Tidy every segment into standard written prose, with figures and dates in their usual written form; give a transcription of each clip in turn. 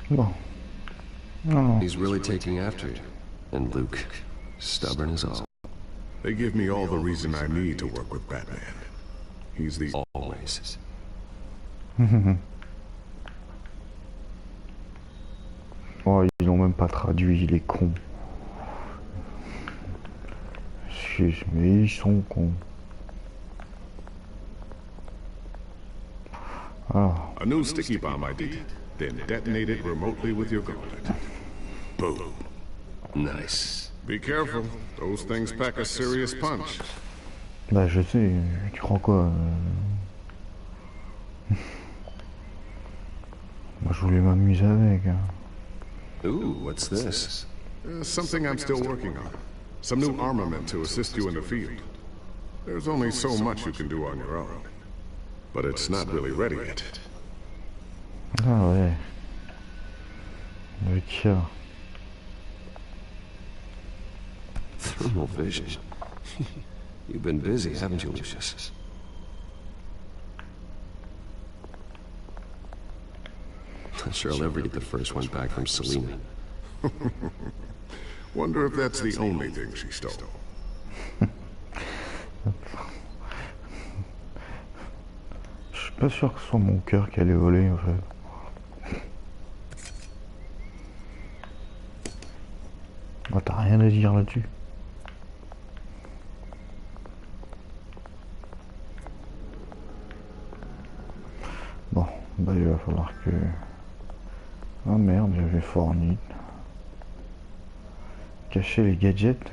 Bon. Non. He's really taking after you. And Luke, stubborn as all. They give me all the reason I need to work with Batman. He's the... Always. Oh, ils l'ont même pas traduit, il est con. Mais ils sont cons. Ah. A new sticky bomb ID. Then detonate it remotely with your gauntlet. Boom. Nice. Be careful. Those things pack a serious punch. Bah je sais, tu crois quoi Moi je voulais m'amuser avec. Hein. Ooh, what's this? Something I'm still working on. Some new armament to assist you in the field. There's only so much you can do on your own. But it's not really ready yet. Ah ouais. Le tir. Thermal vision. You've been busy, haven't you, Lucius? Not sure I'll ever get the first one back from Selena. Wonder if that's the only thing she stole. Je suis pas sûr que ce soit mon cœur qui allait voler en fait. Bah, t'as rien à dire là-dessus. Bon, bah il va falloir que... Ah merde, j'avais fourni. Cacher les gadgets.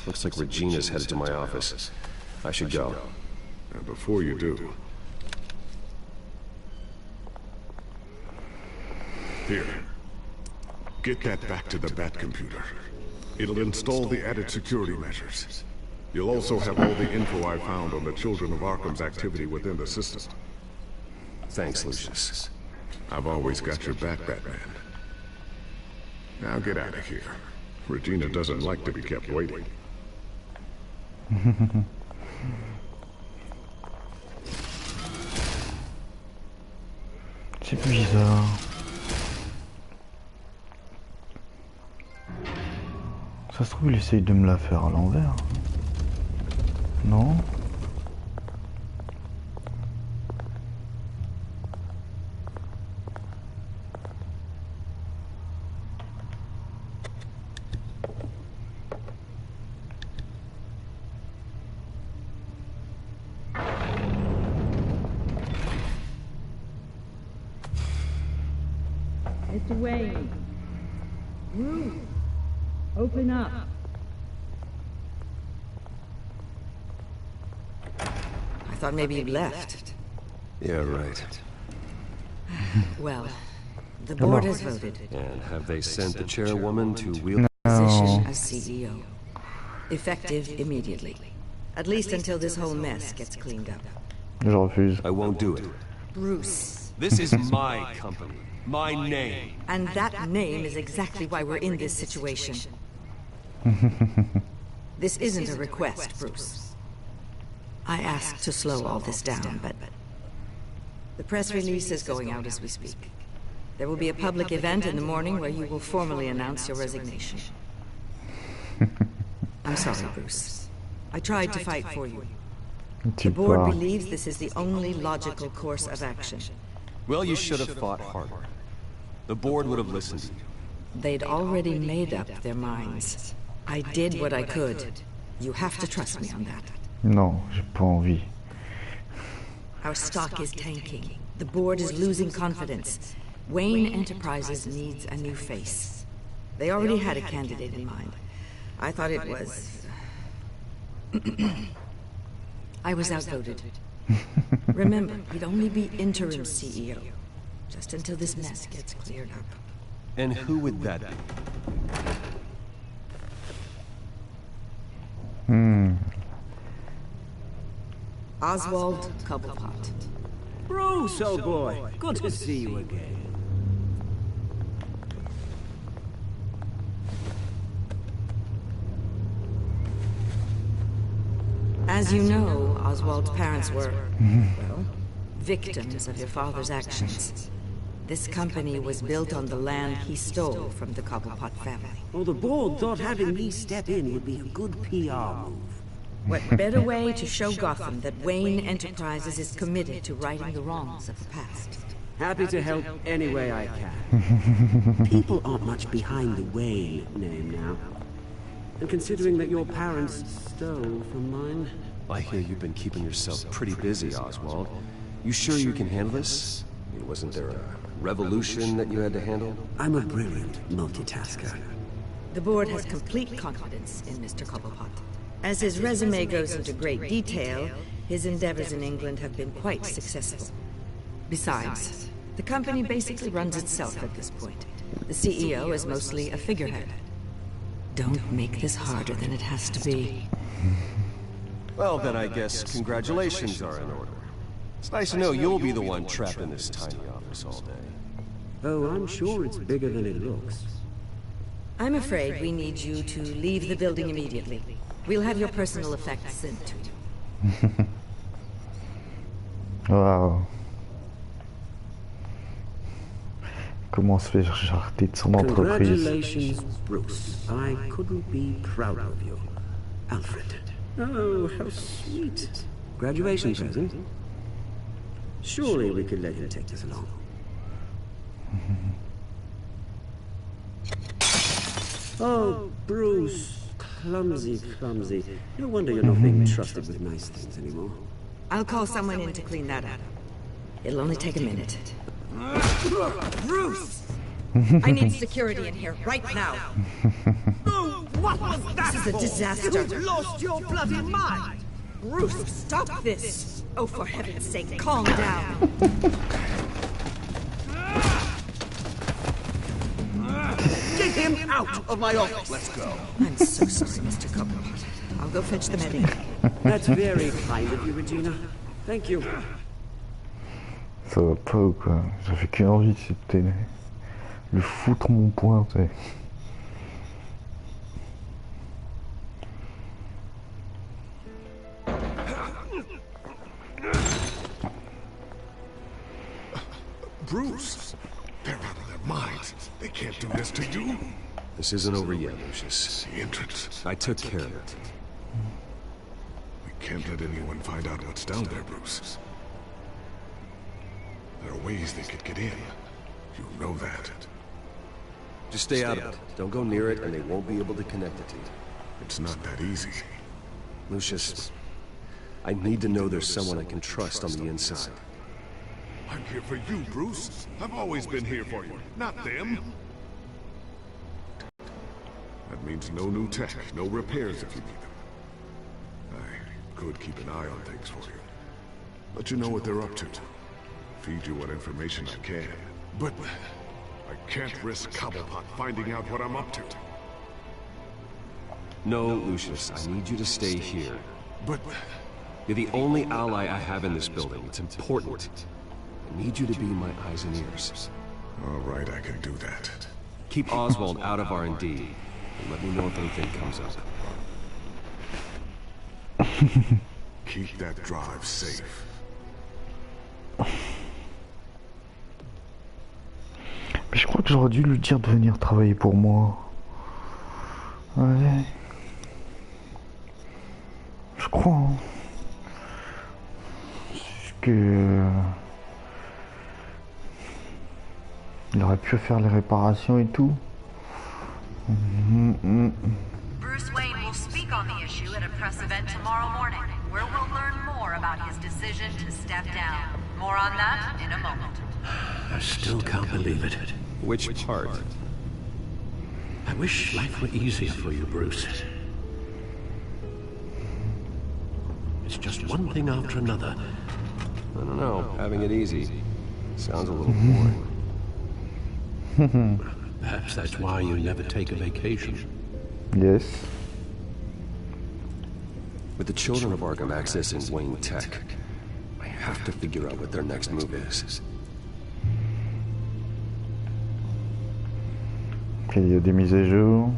Looks like Regina's headed to my office. I should go. And before you do... Here. Get that back to the Bat computer. It'll install the added security measures. You'll also have all the info I found on the Children of Arkham's activity within the system. Thanks, Lucius. I've always got your back, Batman. Now get out of here. Regina doesn't like to be kept waiting. C'est bizarre. Ça se trouve, il essaye de me la faire à l'envers. Non? Mr. Wayne. Bruce. Open up. I thought maybe you'd left. Yeah, right. Well, the board has voted. And have they sent the chairwoman to wield... Position as CEO. Effective immediately. At least until this whole mess gets cleaned up. Je refuse. I won't do it. Bruce. This is my company. My name. And that name is exactly why we're in this situation. This isn't a request, Bruce. I asked to slow all this down, but... The press release is going out as we speak. There will be a public event in the morning where you will formally announce your resignation. I'm sorry, Bruce. I tried to fight for you. The board believes this is the only logical course of action. Well, you should have fought harder. The board would have listened to you. They'd already made up their minds. I did what I could. You have to trust me on that. Non, j'ai pas envie. Our stock is tanking. The board is losing confidence. Wayne Enterprises needs a new face. They already had a candidate in mind. I thought it was... I was outvoted. Remember, he'd only be interim CEO. Just until this mess gets cleared up. And who would that be? Oswald Cobblepot. Bruce, old boy. Good to see you again. . As you know, Oswald's parents were, well, victims of your father's actions. This company was built on the land he stole from the Cobblepot family. Well, the board thought having me step in would be a good PR move. What better way to show Gotham that Wayne Enterprises is committed to righting the wrongs of the past? Happy to help any way I can. People aren't much behind the Wayne name now. And considering that your parents stole from mine... I hear you've been keeping yourself pretty busy, Oswald. You sure you can handle this? I mean, wasn't there a revolution that you had to handle? I'm a brilliant multitasker. The board has complete confidence in Mr. Cobblepot. As his resume goes into great detail, his endeavors in England have been quite successful. Besides, the company basically runs itself at this point. The CEO is mostly a figurehead. Don't make this harder than it has to be. Well, then I guess congratulations are in order. It's nice to know you'll be the one trapped in this tiny office all day. Oh, I'm sure it's bigger than it looks. I'm afraid we need you to leave the building immediately. We'll have your personal effects sent to you. Waouh. Comment se fait jarter de son entreprise? Congratulations, Bruce. I couldn't be prouder of you. Alfred. Oh, how sweet. Graduation present? Surely we could let him take this along. Oh, Bruce. Clumsy, clumsy. No wonder you're not being trusted with nice things anymore. I'll call someone in to clean that up. It'll only take a minute. Bruce! I need security in here right now. Oh, what was that? This is a disaster. You lost your bloody mind! Bruce, stop this! Oh, for heaven's sake, calm down. Get him out of my office! Let's go. I'm so sorry, Mr. Cobblepot. I'll go fetch the medic. That's very kind of you, Regina. Thank you. Ça va pas ou quoi? J'avais qu'une envie, c'était le foutre mon poing, tu sais. Bruce, they're out of their minds. They can't do this to you. This isn't over yet, Lucius. The entrance. I took care of it. We can't let anyone find out what's down there, Bruce. There are ways they could get in. You know that. Just stay out of it. Don't go near it, and they won't be able to connect it to you. It's not that easy. Lucius, I need to know there's someone I can trust on the inside. I'm here for you, Bruce. I've always been here for you, not them. That means no new tech, no repairs if you need them. I could keep an eye on things for you. Let you know what they're up to. Feed you what information I can. But I can't risk Cobblepot finding out what I'm up to. No, Lucius, I need you to stay here. But You're the only ally I have in this building. It's important. I need you to be my eyes and ears. all right, I can do that. Keep Oswald out of R&D, and let me know if anything comes up. Keep that drive safe. Mais je crois que j'aurais dû lui dire de venir travailler pour moi. Ouais. Je crois. Hein. C'est que... il aurait pu faire les réparations et tout. Bruce Wayne will speak on the issue at a press event tomorrow morning, where we'll learn more about his decision to step down. More on that in a moment. I still can't believe it. Which part? I wish life were easier for you, Bruce. It's just one thing after another. I don't know. Having it easy sounds a little boring. Perhaps that's why you never take a vacation. Yes. With the children of Arkham accessing Wayne Tech, I have to figure out what their next move is. Ok, il y a des mises à jour.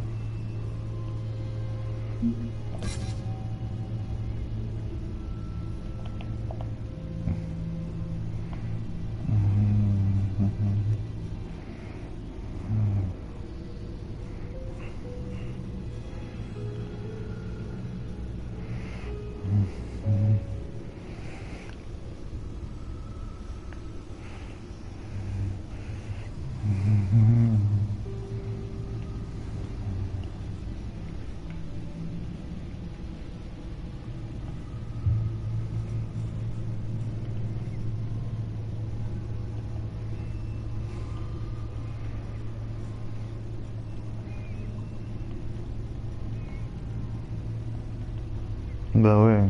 Bah ouais.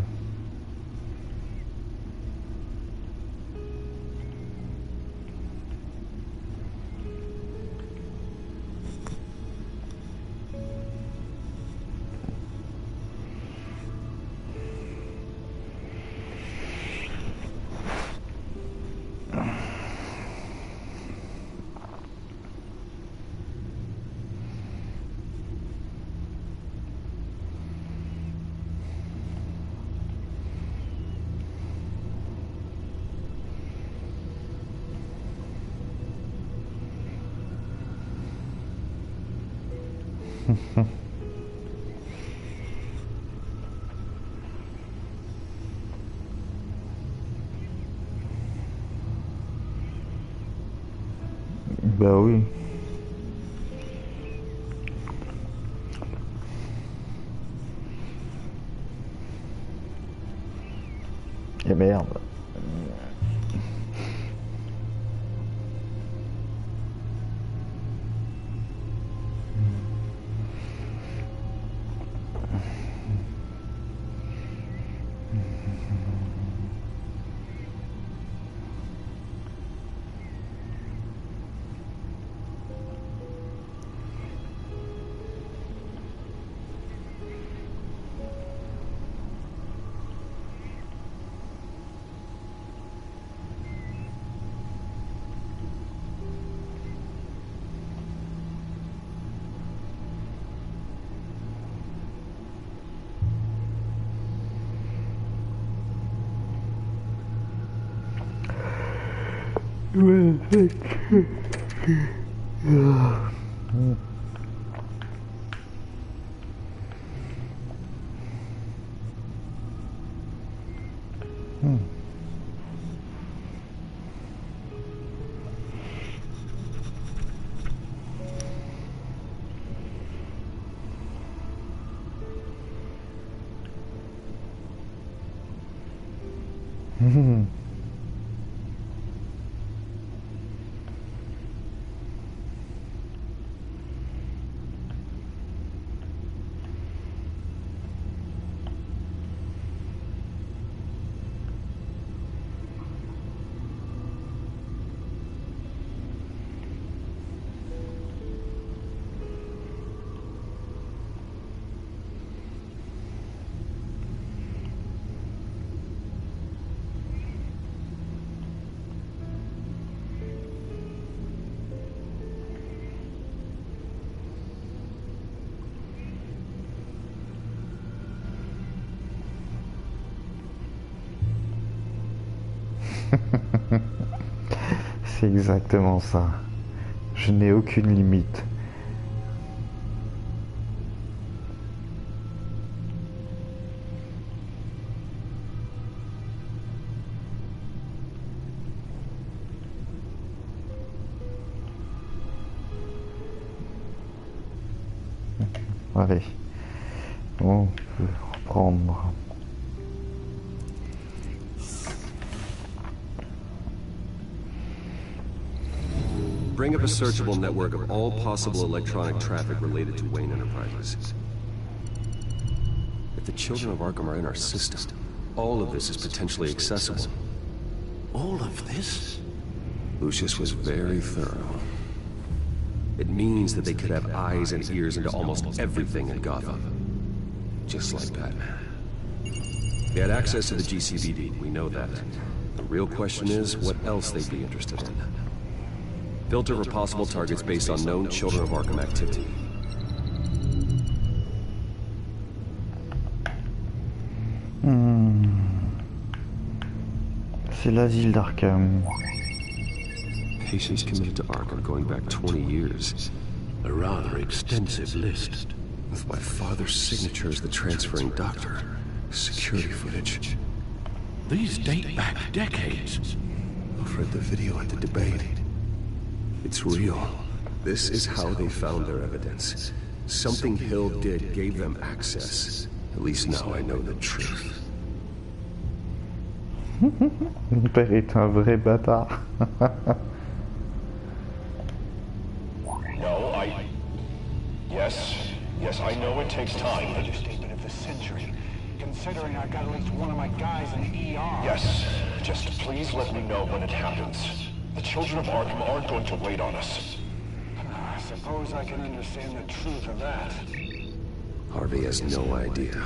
Bah oui. Et merde. Ouais, c'est exactement ça. Je n'ai aucune limite. Allez, on peut reprendre. Bring up a searchable network of all possible electronic traffic related to Wayne Enterprises. If the children of Arkham are in our system, all of this is potentially accessible. All of this? Lucius was very thorough. It means that they could have eyes and ears into almost everything in Gotham. Just like Batman. They had access to the GCPD, we know that. The real question is, what else they'd be interested in. Filter for possible targets based on known Children of Arkham activity. C'est l'asile d'Arkham. Patients committed to Arkham going back 20 years. A rather extensive list. With my father's signature as the transferring doctor. Security footage. These date back decades. I've read the video at the debate. It's real. This is how they found their evidence. Something Hill did gave them access. At least now I know the truth. Mon père est un vrai bâtard. Yes, I know it takes time. Understatement of the century. considering I've got at least one of my guys in the ER. Yes, just please let me know when it happens. The children of Arkham aren't going to wait on us. I suppose I can understand the truth of that. Harvey has no idea.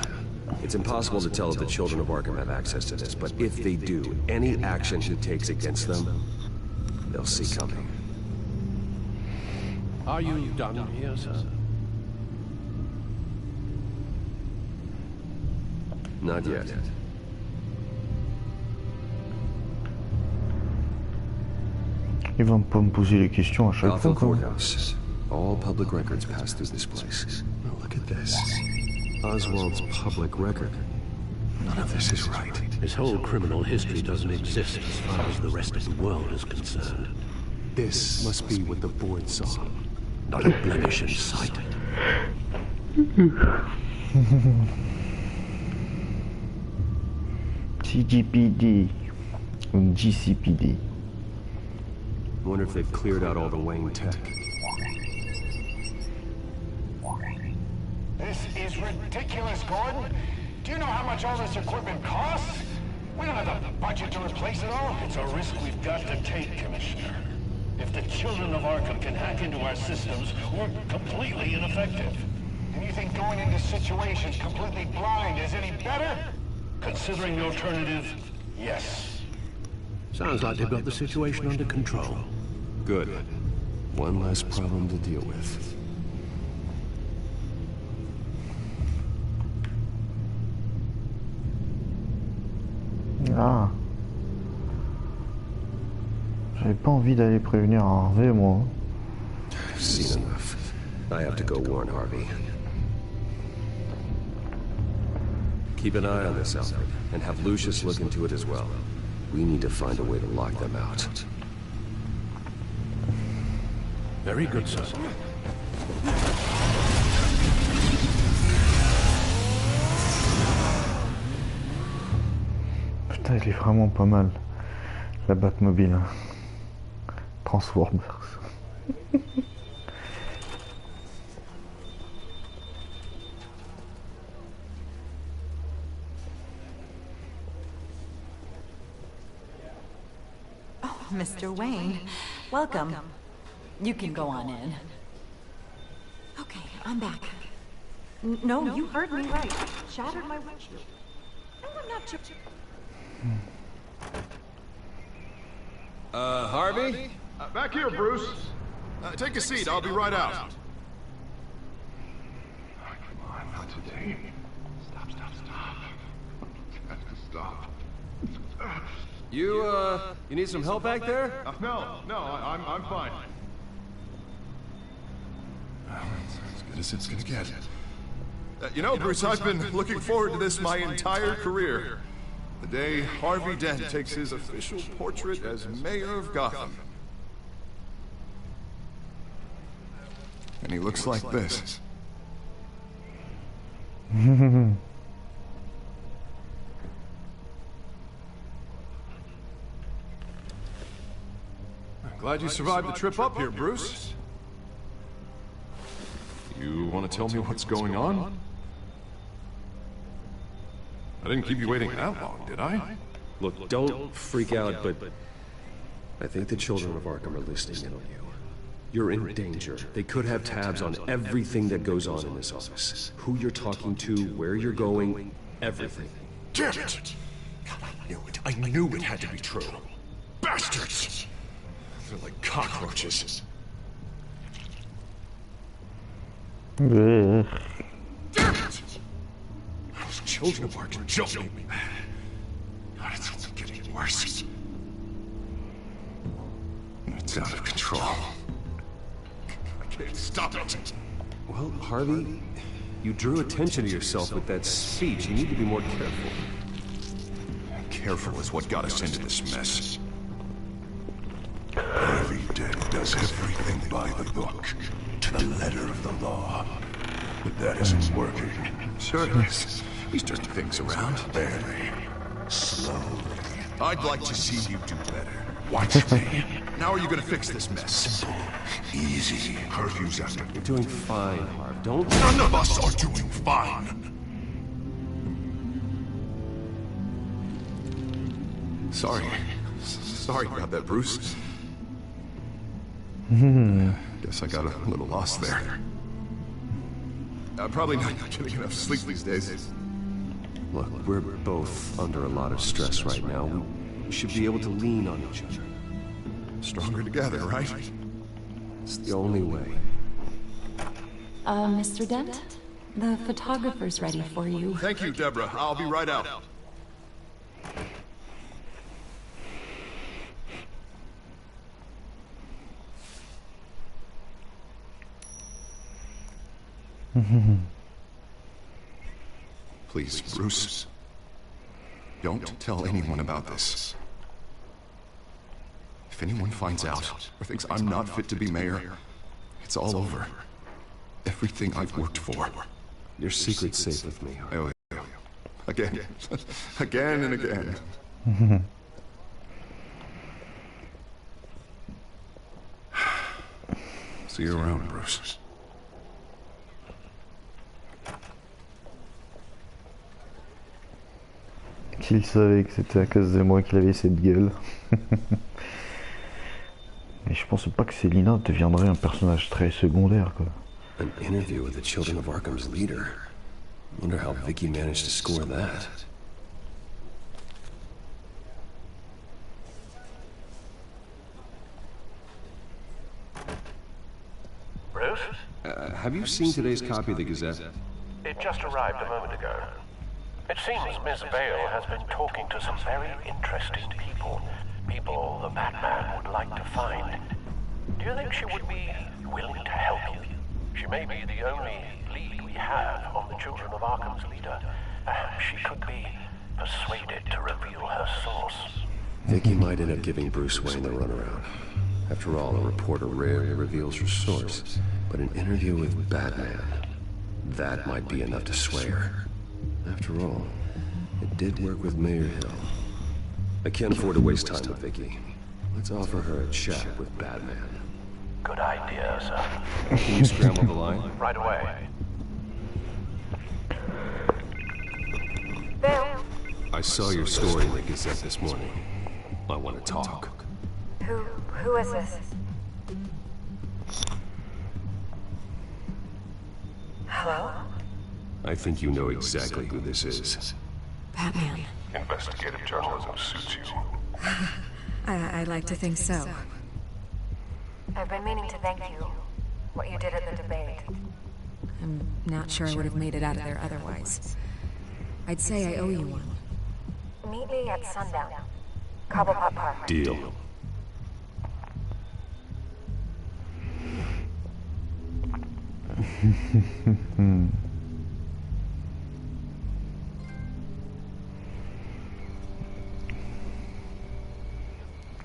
It's impossible to tell if the children of Arkham have access to this, but if they do, any action he takes against them, they'll see coming. Are you done here, sir? Not yet. Il va pas me poser les questions à chaque fois. Gotham Courthouse. All public records pass through this place. Oh, look at this. Oswald's public record. None of this is right. His whole criminal history doesn't exist as far as the rest of the world is concerned. This must be what the board saw. Not a blemish in sight. CGPD ou GCPD. Wonder if they've cleared out all the Wayne tech. This is ridiculous, Gordon. Do you know how much all this equipment costs? We don't have the budget to replace it all. It's a risk we've got to take, Commissioner. If the children of Arkham can hack into our systems, we're completely ineffective. And you think going into situations completely blind is any better? Considering the alternative, yes. Sounds like they've got the situation under control. Good. One less problem to deal with. Ah. J'avais pas envie d'aller prévenir Harvey, moi. I've seen enough. I have to go warn Harvey. Keep an eye on this, Alfred, and have Lucius look into it as well. We need to find a way to lock them out. Very good, sir. Putain, il est vraiment pas mal. La Batmobile. Hein. Transformers. Mr. Wayne, welcome. You can go on in. Okay, I'm back. No, you heard me right. Shattered my windshield. No, I'm not joking. Harvey? Back here, Bruce. Take a seat. I'll be right out. Come on, not today. Stop. Stop. You need some help back there? No, I'm fine. As good as it's gonna get. You know, Bruce, I've been looking forward to this my entire career. The day Harvey Dent takes his official portrait as mayor of Gotham. And he looks like this. I'm glad you survived the trip up here, Bruce. You want to tell me what's going on? I didn't keep you waiting that long, did I? Look, don't freak out, but I think the children of Arkham are listening in on you. You're in danger. They could have tabs on everything that goes on in this office. Who you're talking to, where you're going, everything. Damn it! I knew it had to be true. Bastards! They're like cockroaches. Damn it! Those children of Arkham jumped me. God, it's only getting worse. It's out of control. I can't stop it. Well, Harvey, you drew attention to yourself with that speech. You need to be more careful. Careful is what got us into this mess. Harvey Dent does everything by the book, to the letter of the law. But that isn't working. Sure it is. He's turning things around. Barely. Slowly. I'd like to see you do better. Watch me. How are you gonna fix this mess? Simple. Easy. Curfew's after. You're doing fine, Harv. Don't... None of us are doing fine. Sorry about that, Bruce. Guess I got a little lost there. I'm probably not getting enough sleep these days. Look, we're both under a lot of stress right now. We should be able to lean on each other. Stronger together, right? It's the only way. Mr. Dent? The photographer's ready for you. Thank you, Deborah. I'll be right out. Please, Bruce. Don't tell anyone about this. If anyone finds out or thinks I'm not fit to be mayor, it's all over. Everything I've worked for. Your secret's safe with me. Oh, yeah. Again. Again and again. See you around, Bruce. S'il savait que c'était à cause de moi qu'il avait cette gueule. Mais je pense pas que Selina deviendrait un personnage très secondaire, quoi. An interview with the Children of Arkham's leader. Wonder how Vicky managed to score that. Bruce? Have you seen today's copy of the Gazette? It just arrived a moment ago. It seems Ms. Vale has been talking to some very interesting people. People the Batman would like to find. Do you think she would be willing to help you? She may be the only lead we have on the Children of Arkham's leader. Perhaps she could be persuaded to reveal her source. Vicky might end up giving Bruce Wayne the runaround. After all, a reporter rarely reveals her source. But an interview with Batman, that might be enough to sway her. After all, it did work with Mayor Hill. I can't afford to waste time with Vicky. Let's offer her a chat with Batman. Good idea, sir. Can you scramble the line? Right away. Bill. I saw your story in the Gazette this morning. I want to talk. Who is this? Hello? I think you know exactly who this is. Batman. Investigative journalism suits you. I'd like to think so. I've been meaning to thank you. What you did at the debate. I'm not sure I would have made it out of there otherwise. I'd say I owe you one. Meet me at sundown. Cobblepot Park. Deal.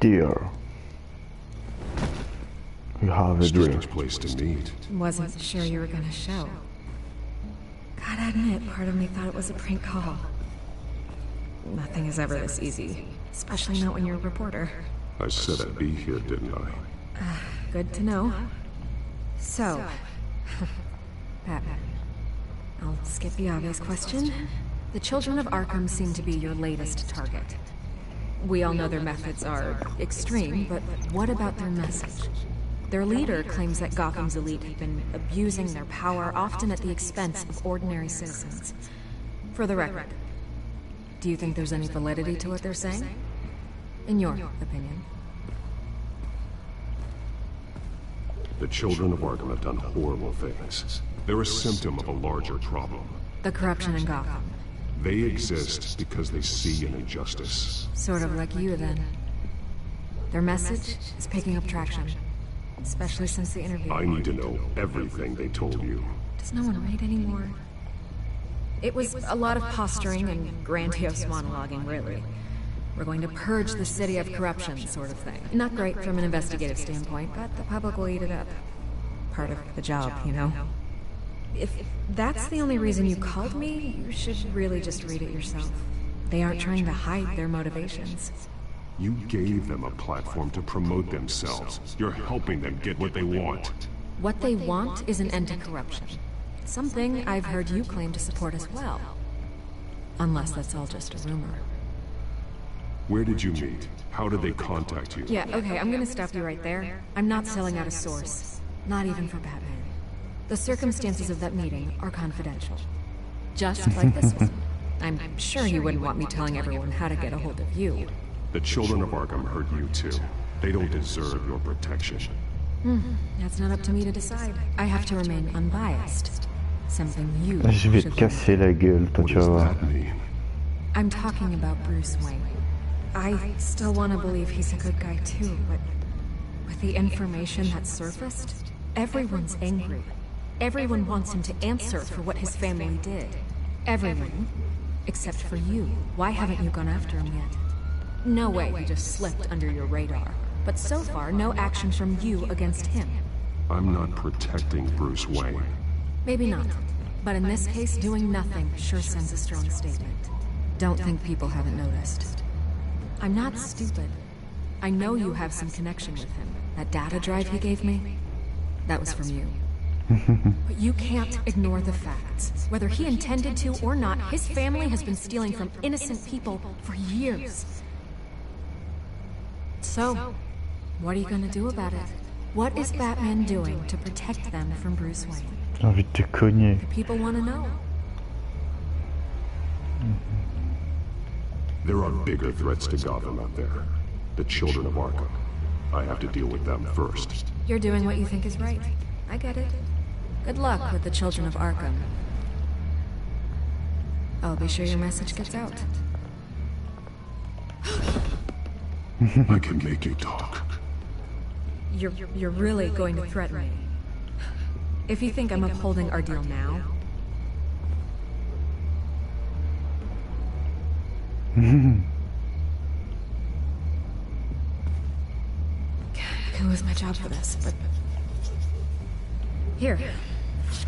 Dear, you have a dream. Strange place to meet. Wasn't sure you were gonna show. Gotta admit, part of me thought it was a prank call. Nothing is ever this easy, especially not when you're a reporter. I said I'd be here, didn't I? Good to know. So, Batman, I'll skip the obvious question. The Children of Arkham seem to be your latest target. We all know their methods are extreme, but what about their message? Their leader claims that Gotham's elite have been abusing their power, often at the expense of ordinary citizens. For the record, do you think there's any validity to what they're saying? In your opinion? The Children of Arkham have done horrible things. They're a symptom of a larger problem. The corruption in Gotham. They exist because they see an injustice. Sort of like you, then. Their message is picking up traction. Especially since the interview. I need to know everything they told you. Does no one read anymore? It was a lot of posturing and grandiose monologuing, really. We're going to purge the city of corruption, sort of thing. Not great from an investigative standpoint, but the public will eat it up. Part of the job, you know? If that's the only reason you called me, you should really just read it yourself. They aren't trying to hide their motivations. You gave them a platform to promote themselves. You're helping them get what they want. What they want is an end to corruption. Something I've heard you claim to support as well. Unless that's all just a rumor. Where did you meet? How did they contact you? Yeah, okay, I'm gonna stop you right there. I'm not selling out a source. Not even for Batman. The circumstances of that meeting are confidential. Just like this one. I'm sure you wouldn't want me telling everyone how to get a hold of you. The children of Arkham heard you too. They don't deserve your protection. That's not up to me to decide. I have to remain unbiased. Something you Je vais te should casser la gueule, toi What tu vas does voir. that mean? I'm talking about Bruce Wayne. I still want to believe he's a good guy too, but with the information that surfaced, everyone's angry. Everyone wants him to answer for what his family did. Everyone. Except for you. Why haven't you gone after him yet? No way he just slipped under your radar. But so far, no action from you against him. I'm not protecting Bruce Wayne. Maybe not. But in this case, doing nothing sure sends a strong statement. Don't think people haven't noticed. I'm not stupid. I know you have some connection with him. That data drive he gave me, that was from you. But you can't ignore the facts. Whether he intended to or not, his family has been stealing from innocent people for years. So, what are you gonna do about it? What is Batman doing to protect them from Bruce Wayne? J'ai envie de te cogner. The people want to know. There are bigger threats to Gotham out there. The children of Arkham. I have to deal with them first. You're doing what you think is right. I get it. Good luck with the children of Arkham. I'll be sure your message gets out. I can make you talk. You're really going to threaten me. If you think I'm upholding our deal now... I could lose my job for this, but... Here.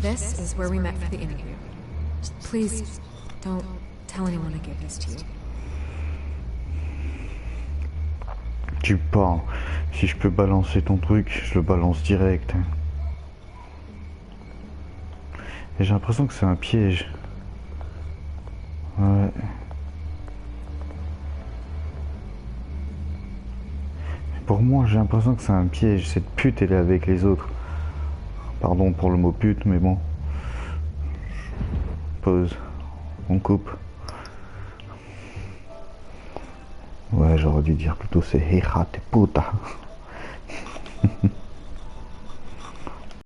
This is where we met for the interview. Just please, don't tell anyone I gave this to you. Tu parles. Si je peux balancer ton truc, je le balance direct. Et j'ai l'impression que c'est un piège. Ouais. Pour moi, j'ai l'impression que c'est un piège. Cette pute, elle est avec les autres. Pardon pour le mot pute, mais bon. Pause. On coupe. Ouais, j'aurais dû dire plutôt c'est hija de puta.